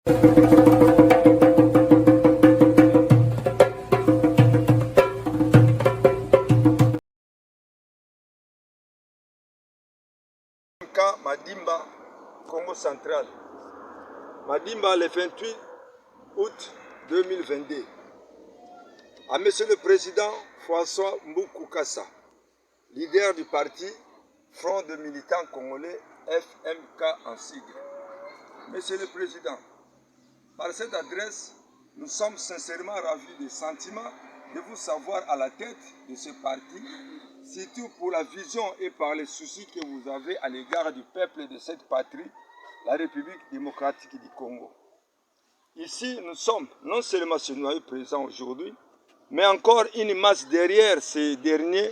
Madimba, Congo central. Madimba, le 28 août 2022. À Monsieur le Président François Mboukoukassa, leader du parti Front de militants congolais FMK en sigle. Monsieur le Président, par cette adresse, nous sommes sincèrement ravis des sentiments de vous savoir à la tête de ce parti, surtout pour la vision et par les soucis que vous avez à l'égard du peuple de cette patrie, la République démocratique du Congo. Ici, nous sommes non seulement ce noyau présent aujourd'hui, mais encore une masse derrière ces derniers.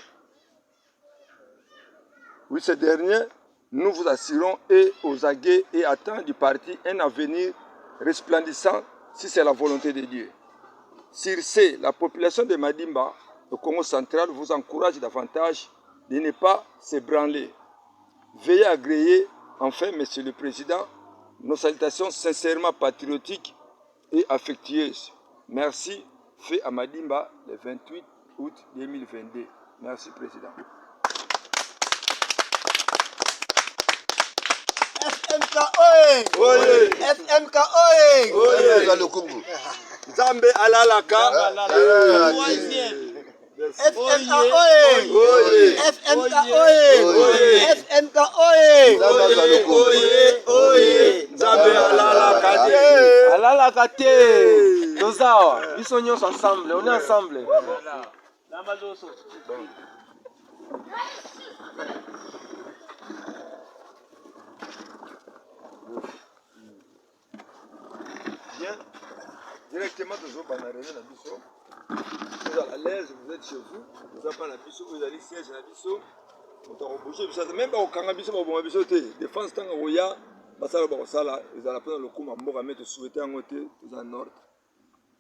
Oui, ces derniers, nous vous assurons et aux aguets et attendent du parti un avenir resplendissant si c'est la volonté de Dieu. Sur ce, la population de Madimba, au Congo central, vous encourage davantage de ne pas se branler. Veuillez agréer, enfin, Monsieur le Président, nos salutations sincèrement patriotiques et affectueuses. Merci, fait à Madimba le 28 août 2022. Merci, Président. FMK oye! Oye! FMK oye! Oye! Dans le Congo. Zambe alalaka. FMK oye! Oye! FMK oye! Oye! FMK oye! Oye! Oye! Zambe alalaka te. Alalaka te. Tozawa. Ils sont tous ensemble. On est ensemble. Bien. Directement de Zoba na réunion na biso. Vous êtes à l'aise, vous êtes chez vous. Vous n'avez pas la biso, vous allez siège na biso. Vous avez bougé biso. Même pas au kanga biso, au bon biso te. Défense tant roya, basala basala, ils allaient prendre le coup ma mboka mettre souhaiter en côté aux en nord.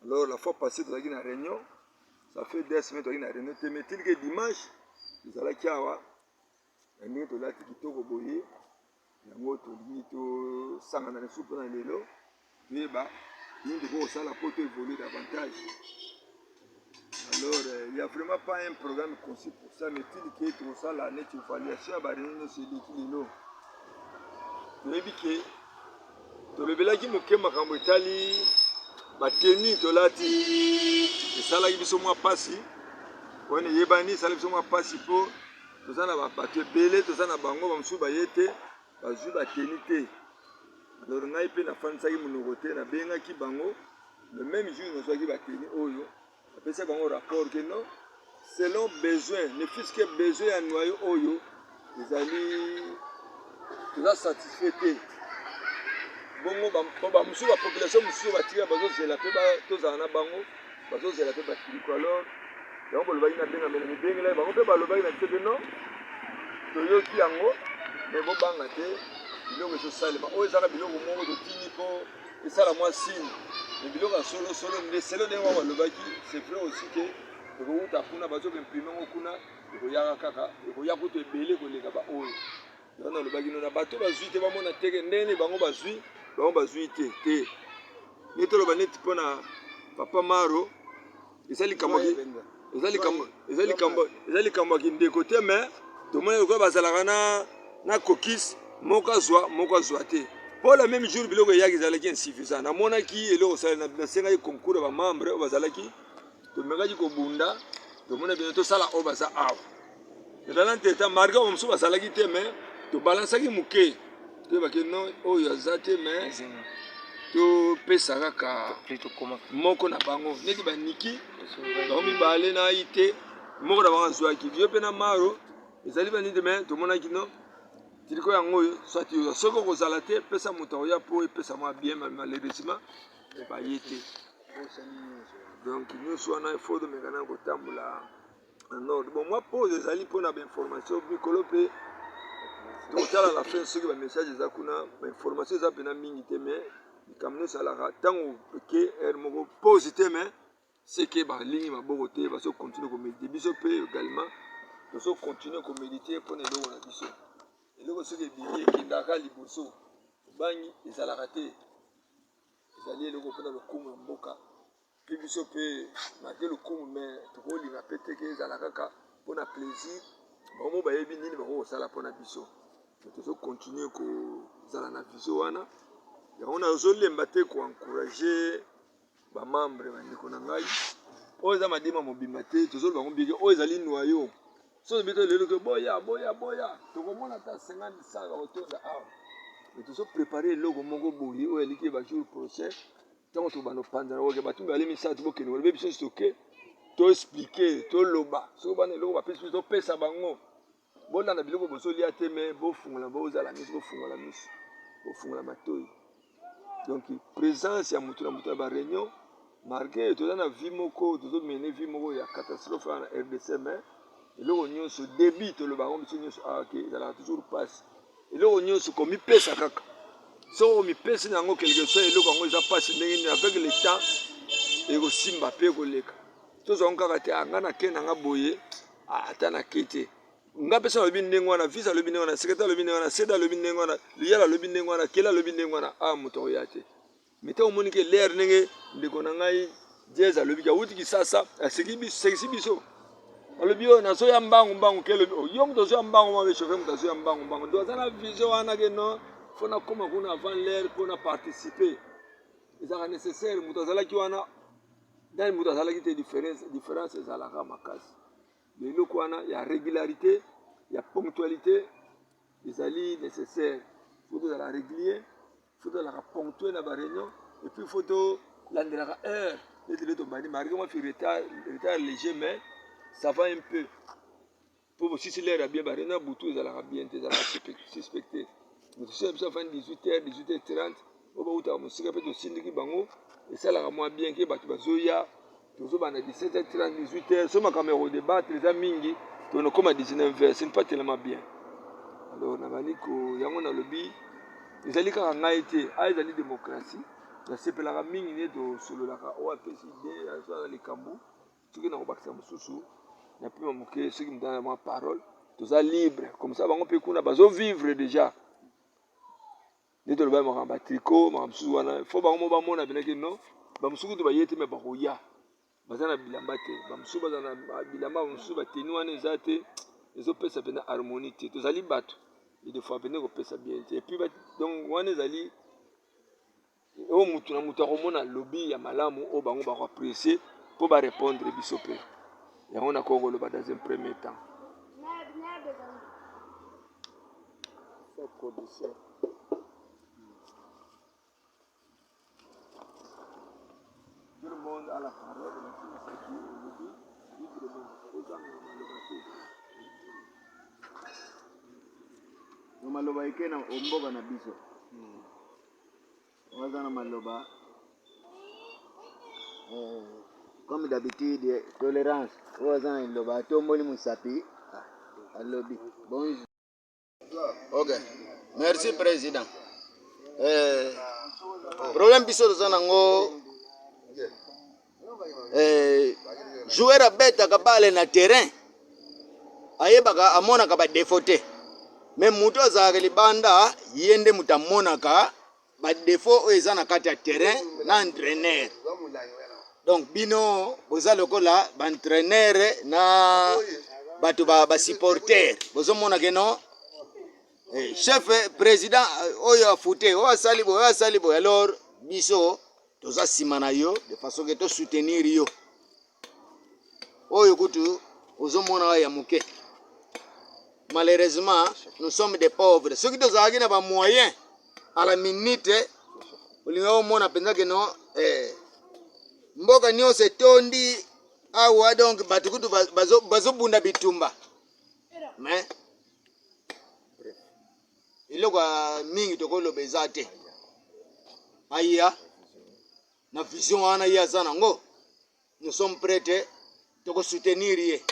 Alors la fois passée dans la réunion, ça fait 2 semaines dans la réunion. Te que dimanche, ils allaient kiawa. Et nous to là qui to boyer. Yango to limito sanga na soupe na lelo. Puis bah nous devons ça la porte évoluer davantage. Alors, il n'y a vraiment pas un programme conçu pour ça, mais il y a tout ça, la net évaluation, c'est l'équilibre. Tu as vu que tu as vu que makambo etali bateni tolati esalaki biso mwa pasi pona yebani esalaki biso mwa pasi mpo toza na bato ebele toza na bango bamosusu baye te bazwi bateni te. Alors ngai mpe nafandisaki monoko te nabengaki bango le même jour nazwaki bateni oyo apesa bango rapport que non selon besoin ne fût-ce que besoin ya noyau oyo ezali toza satisfait te bongo bamosusu bapopulation mosusu batika bazozela mpe tozala na bango bazozela mpe batiliko. Alors yango bolobaki nabengami na mibengela bango mpe balobaki na biso ke non toyoki yango me bobanga te biloko ezosalema oyo ezaka biloko moko totini mpo esala mwa signe me biloko ya solosolo ndeselo ndenge moko balobaki c'est vrai aussi ke ekouta kuna bazobimprime ngo kuna ekoyaka kaka ekoya kutu ebele koleka baoyo yango nalobaki no na bato bazwi te bamona teke ndenge bango bazwi te nde toloba neti mpo na papa Maro eza likambo ya kindeko te me tomoni lokola bazalaka na kokisi moko azwa te mpo la même jour biloko eyaki ezalaki insuffisant namonaki eloko osala nasengaki concours ya bamembre oyo bazalaki tomekaki kobunda tomona bino tosala oyo baza awa ezala nteta marke oyo mosusu bazalaki te me tobalansaki moke toyebaki no oyo aza te me topesa kaka moko na bango neti baniki bango mibale na ayi te moko na bango azwaki yo mpe na Maro ezali banini te me tomonaki no tiliko yango oyo soit oyo soki okozala te pesa moto akoya mpo epesa mwa bien malheureusement ebaye te. Donc nyonso wana ifo tomekana kotambola en ordre. Bon moi pose ezali mpona bainformation mikolo mpe tokotala na fin soki bamessage eza kuna bainformation eza mpena mingi te me likambo nyonso ezalaka ntango eke ere moko pose te me seke balingi maboko te bazokontinue komédite biso mpe également tozokontinue komédite mpona eloko na biso eloko soki ebimi ekendaka liboso obangi ezalaka te balie le ko pena le kumu mboka pe biso pe malgré le kumu mais tokolinga pe te ke ezala kaka mpona plaisir bango bayebi nini bakokosala mpona biso tozo continuer kozala na vision wana yango nazolemba te koencourage bamembre bandeko na ngai oyo eza madima mobimba te tozoloba bango mbike oyo ezali noyo soki bito lelo ke boya tokomona ta 50 saka kotonda awa mais tozoprépare eloko moko boye oyo eliki bajour prochain ntango tokobanda opanzana oke bato mibale misato bokende koloba biso soke toexplike toloba soki bana eloko bapesi biso topesa bango bolanda biloko bozolia te me bofungola bozala miso bofungola miso bofungola matoi donc présence ya motu na motu ya baréunion marqué toza na vie moko tozomene vie moko ya catastrophe na RDC mais eloko nyonso débit toloba ngo biso nyonso ke ezalaka toujours passe eloko nyonso komipesa kaka soki omipesi na yango quelque soit eloko yango eza passe ndenge nini avec le temps ekosimba mpe ekoleka tozwa ngo kaka te anga na ke nanga boye ata na ke te nga pesa alobi ndenge wana visa alobi ndenge wana secrétaire alobi ndenge wana seda alobi ndenge wana liyala alobi ndenge wana kela alobi ndenge wana moto oya te mais ntango omoni ke lere ndenge ndeko na ngai jez alobi awuti kisasa asekisi biso alobi oyo nazoya mbangu ke alobi yo moto ozoya mbangu ma bechauffe moto azoya mbangu donc aza na vision wana ke non fo nakóma kuna avant lere mpona participer ezalaka nécessaire moto azalaki wana ndani moto azalaki te différence ezalaka makasi eloko wana ya régularité ya ponctualité ezali nécessaire faut tozala régulier faut tozalaka ponctuel na baréunion et puis faut tolandelaka heure etele tobandi marqué moi fi retard léger mais ça va un peu po bosisi lere ya bien baréunion butu ezalaka bien te ezalaka suspecté motosi biso afani 18h30 oyo bautaka mosika mpe tosindiki bango esalaka mwa bien ke bato bazoya tozobanda 17h30 18h so makambo ya kodebatre eza mingi tonokoma 19h ce n'est pas tellement bien alors nabandi yango nalobi ezali kaka ngai te ezali démocratie nasepelaka mingi nde tosololaka oyo apesi ide azala likambo soki nakobakisa mosusu napima moke soki motana mwa parole toza libre comme ça bango mpe kuna bazovivre déjà nde tolobai makambo batriko makambo mosusu wana fo bango mo bamona peneke non bamosuku to baye te me bakoya baza na bilamba te bamosusu baza na bilamba bamosusu bateni wana eza te ezopesa mpena harmonie te tozali bato idefoi pene kopesa bien te epuis donc wana ezali oyo mutu na mutu akomona lobi ya malamu oyo bango bakoapprécie mpo barépondre biso mpe yango nakoki koloba dans un premier temps Tout le monde a la parole, maloba ikena omboka na biso waza na maloba comme d'habitude tolérance waza na loba tomboli musapi alobi bonjour. Ok, merci président. Problème biso toza nango joueur abetaka bale na terrain ayebaka amonaka badefo te me mutu azalaka libanda ye nde mutu amonaka badefo oyo eza na kati ya terrain na entraîneur. Donc bino boza lokola baentraîneur na bato basupporter bozomona ke no chef président oyo afute oyo asali boye alors biso toza nsima na yo de façon ke tosoutenir yo oyo kutu ozomona ya moke. Malheureusement nous sommes des pauvres soki tozalaki na bamoyen à la minute olinga omona mpenza ke no mboka nyonso etondi awa donc bato kutu bazobunda bitumba mais eloko mingi tokoloba eza te aya na vision wana ye aza nango nous sommes prêts tokosoutenir ye.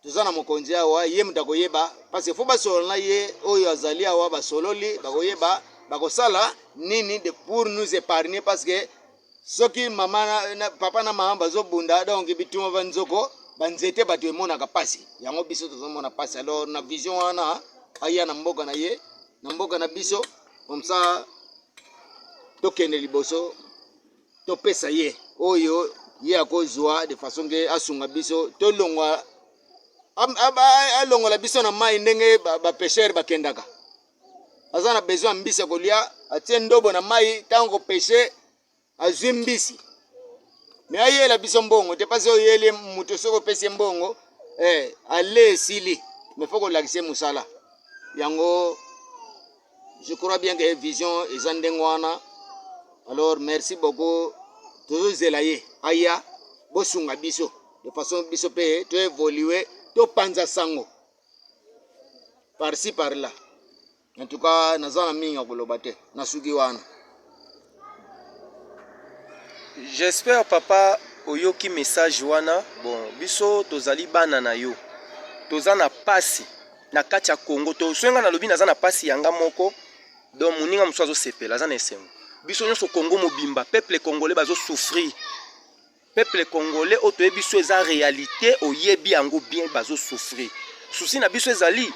Toza na mokonzi awa ye mutu akoyeba parce que fo basolola na ye oyo azali awa basololi bakoyeba bakosala nini de pour nous épargner parce que soki mama na papa na mama bazobunda donc bituma banzoko banzete bato emonaka pasi yango biso tozomona pasi alors na vision wana aya na mboka na ye na mboka na biso comme ça tokende liboso topesa ye oyo ye akozwa de façon que asunga biso tolongwa alongola biso na mai ndenge ba pêcheur bakendaka aza na besoin mbisi kolia atie ndobo na mai tango pêcher azwi mbisi mais ayela biso mbongo te pas oyele muto soko pesi mbongo ale sili mais faut qu'on lakise musala yango je crois bien que vision ezandengwana. Alors merci beaucoup tous zelaye aya bosunga biso de façon biso pe to évoluer to panza sango par-ci par là. En tout cas nazana minga koloba te nasuki wana. J'espère papa oyoki message wana. Bon biso tozali bana na yo toza na pasi na kati ya Congo to swenga na lobi naza na pasi yanga moko donc muninga muso sepela za na esengo biso nyonso Congo mobimba peuple congolais bazo souffrir peuple congolais oto e biso eza réalité oyebi yango bien bazo souffrir souci na biso ezali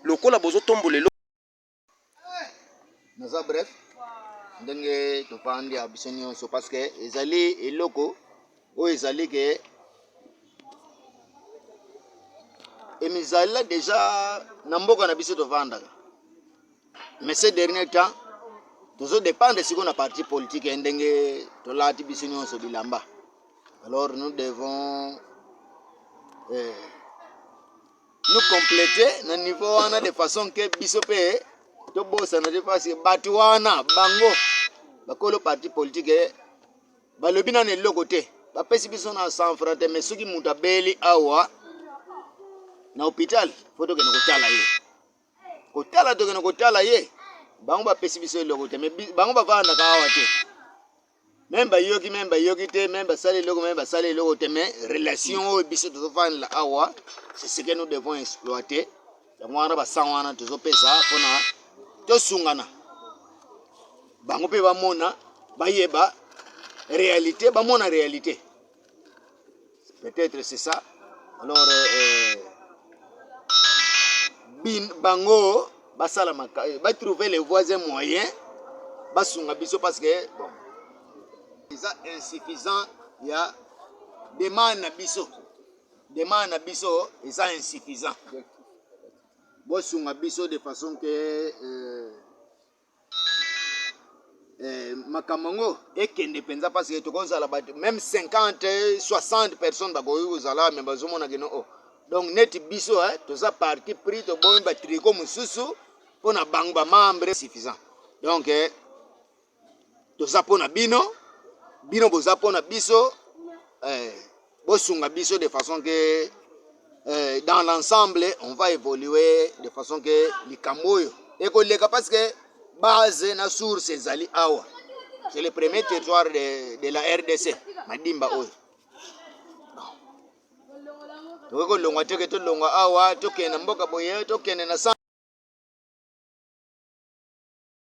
lokola bozo tombolelo naza bref ndenge topandi ya biso nyonso parce que ezali eloko o ezali ke emizala déjà na mboka na biso tovandaka mais ces derniers temps tozo dépendre siko na parti politique ndenge tolati biso nyonso bilamba. Alors nous devons nous compléter na niveau wana de façon que biso pe to bossa na parce que batu wana bango bakolo parti politique balobi na eloko te bapesi biso na 100 francs te mais soki muta beli awa na hôpital foto ke kotala ye kotala to ke kotala ye bango bapesi biso eloko te mais bango bavanda ka awa te même bayoki te même basali eloko te mais relation oyo biso tozofanda awa c'est ce que nous devons exploiter yango wana basango wana tozopesa mpona tosungana bango mpe bamona bayeba réalité bamona réalité peut-être c'est ça. Alors bango basala ba trouver les voies moyens basunga biso parce que bon c'est insuffisant ya demande na biso est insuffisant bosunga biso de façon que makamango ekende penza parce que tokozala même 50 60 personnes bakoyi kozala mais bazomona que non donc net biso toza parti pris to bon ba triko mususu pona bango ba membre suffisant donc toza pona bino boza pona biso bosunga biso de façon que dans l'ensemble on va évoluer de façon que likamboyo ekoleka parce que base na source ezali awa c'est le premier territoire de la RDC madimba oyo tokolongwa teke tolongwa awa tokende mboka boye tokende na